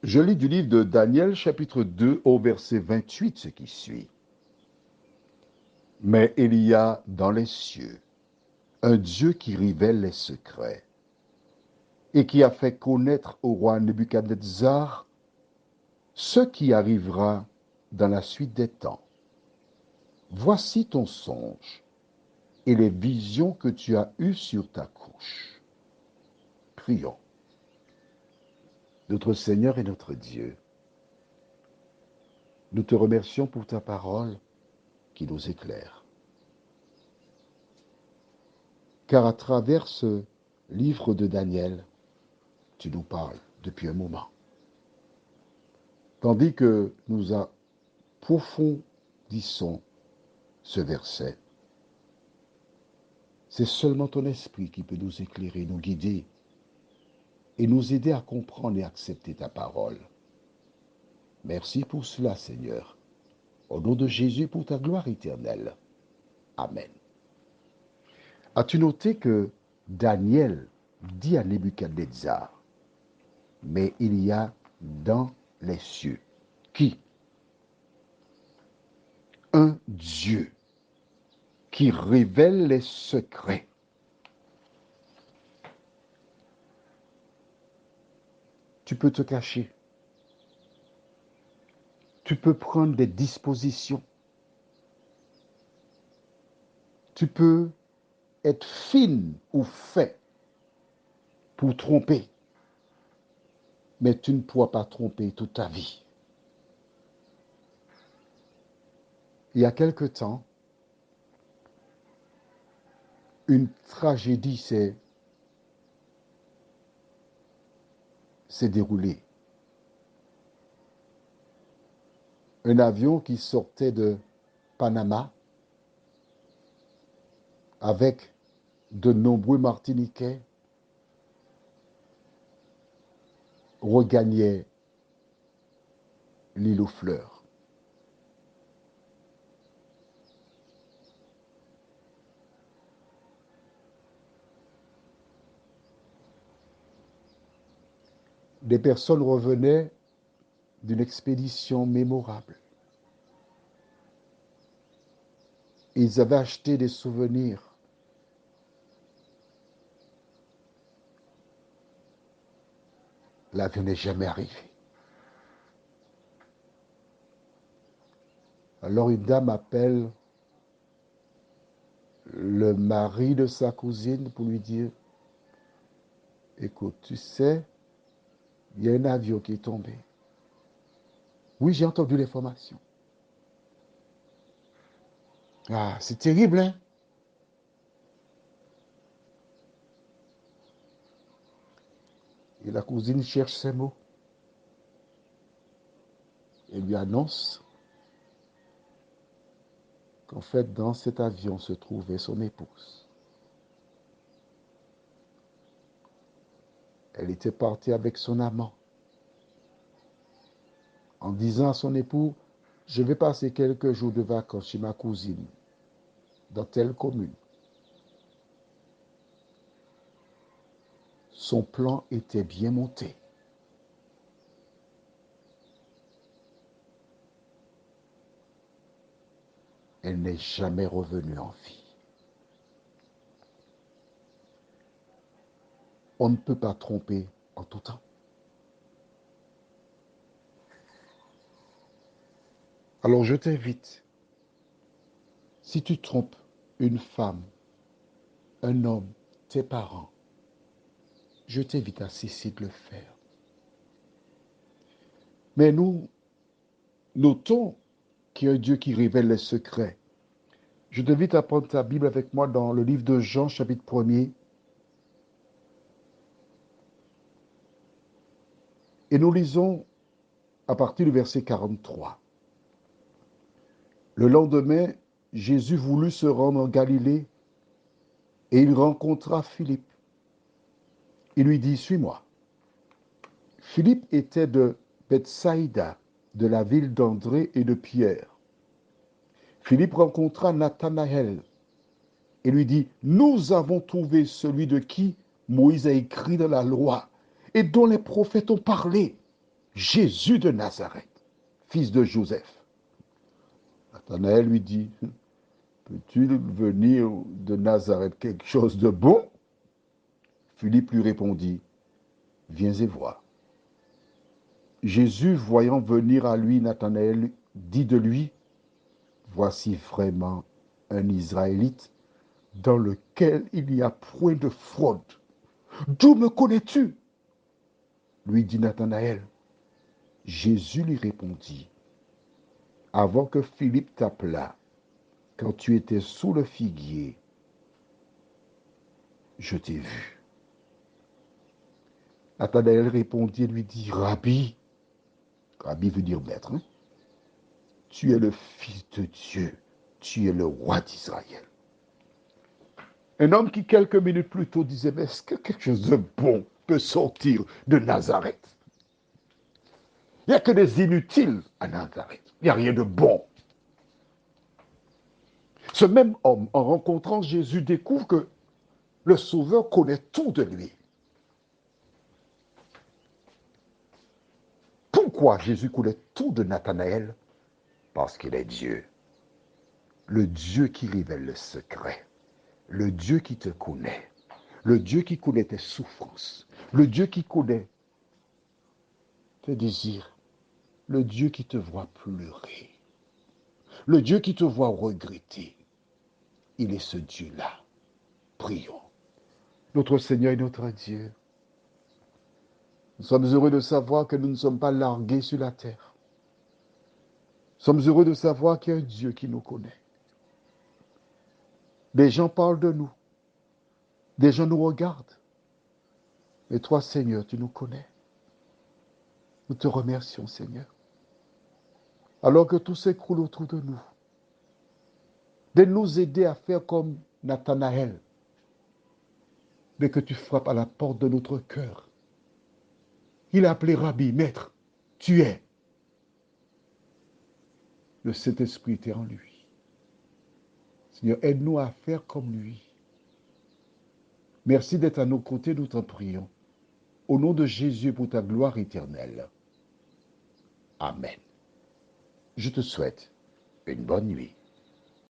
Je lis du livre de Daniel, chapitre 2, au verset 28, ce qui suit. Mais il y a dans les cieux un Dieu qui révèle les secrets et qui a fait connaître au roi Nebuchadnezzar ce qui arrivera dans la suite des temps. Voici ton songe et les visions que tu as eues sur ta couche. Prions. Notre Seigneur et notre Dieu, nous te remercions pour ta parole qui nous éclaire. Car à travers ce livre de Daniel, tu nous parles depuis un moment. Tandis que nous approfondissons ce verset, c'est seulement ton esprit qui peut nous éclairer, nous guider et nous aider à comprendre et accepter ta parole. Merci pour cela, Seigneur. Au nom de Jésus, pour ta gloire éternelle. Amen. As-tu noté que Daniel dit à Nebuchadnezzar, mais il y a dans les cieux qui? Un Dieu qui révèle les secrets. Tu peux te cacher. Tu peux prendre des dispositions. Tu peux être fine ou fait pour tromper. Mais tu ne pourras pas tromper toute ta vie. Il y a quelque temps, une tragédie s'est déroulée. Un avion qui sortait de Panama avec de nombreux Martiniquais regagnait l'île aux Fleurs. Des personnes revenaient d'une expédition mémorable. Ils avaient acheté des souvenirs. L'avion n'est jamais arrivé. Alors une dame appelle le mari de sa cousine pour lui dire, écoute, tu sais, il y a un avion qui est tombé. Oui, j'ai entendu l'information. Ah, c'est terrible, hein? Et la cousine cherche ses mots. Et lui annonce qu'en fait, dans cet avion se trouvait son épouse. Elle était partie avec son amant, en disant à son époux, je vais passer quelques jours de vacances chez ma cousine, dans telle commune. Son plan était bien monté. Elle n'est jamais revenue en vie. On ne peut pas tromper en tout temps. Alors je t'invite, si tu trompes une femme, un homme, tes parents, je t'invite à cesser de le faire. Mais nous notons qu'il y a un Dieu qui révèle les secrets. Je t'invite à prendre ta Bible avec moi dans le livre de Jean, chapitre 1er. Et nous lisons à partir du verset 43. Le lendemain, Jésus voulut se rendre en Galilée et il rencontra Philippe. Il lui dit, suis-moi. Philippe était de Bethsaïda, de la ville d'André et de Pierre. Philippe rencontra Nathanaël et lui dit, nous avons trouvé celui de qui Moïse a écrit dans la loi et dont les prophètes ont parlé, Jésus de Nazareth, fils de Joseph. Nathanaël lui dit, peux-tu venir de Nazareth quelque chose de bon? Philippe lui répondit, viens et vois. Jésus, voyant venir à lui Nathanaël, dit de lui, voici vraiment un Israélite dans lequel il n'y a point de fraude. D'où me connais-tu? Lui dit Nathanaël. Jésus lui répondit, avant que Philippe t'appelât, quand tu étais sous le figuier, je t'ai vu. Nathanaël répondit et lui dit, Rabbi, Rabbi veut dire maître, hein? Tu es le Fils de Dieu, tu es le roi d'Israël. Un homme qui quelques minutes plus tôt disait, mais est-ce que quelque chose de bon peut sortir de Nazareth? Il n'y a que des inutiles à Nazareth. Il n'y a rien de bon. Ce même homme, en rencontrant Jésus, découvre que le Sauveur connaît tout de lui. Pourquoi Jésus connaît tout de Nathanaël? Parce qu'il est Dieu. Le Dieu qui révèle le secret. Le Dieu qui te connaît. Le Dieu qui connaît tes souffrances. Le Dieu qui connaît tes désirs. Le Dieu qui te voit pleurer. Le Dieu qui te voit regretter. Il est ce Dieu-là. Prions. Notre Seigneur et notre Dieu, nous sommes heureux de savoir que nous ne sommes pas largués sur la terre. Nous sommes heureux de savoir qu'il y a un Dieu qui nous connaît. Des gens parlent de nous. Des gens nous regardent. Mais toi, Seigneur, tu nous connais. Nous te remercions, Seigneur. Alors que tout s'écroule autour de nous, de nous aider à faire comme Nathanaël, mais que tu frappes à la porte de notre cœur. Il a appelé Rabbi, maître, tu es. Le Saint-Esprit était en lui. Seigneur, aide-nous à faire comme lui. Merci d'être à nos côtés, nous t'en prions. Au nom de Jésus, pour ta gloire éternelle. Amen. Je te souhaite une bonne nuit.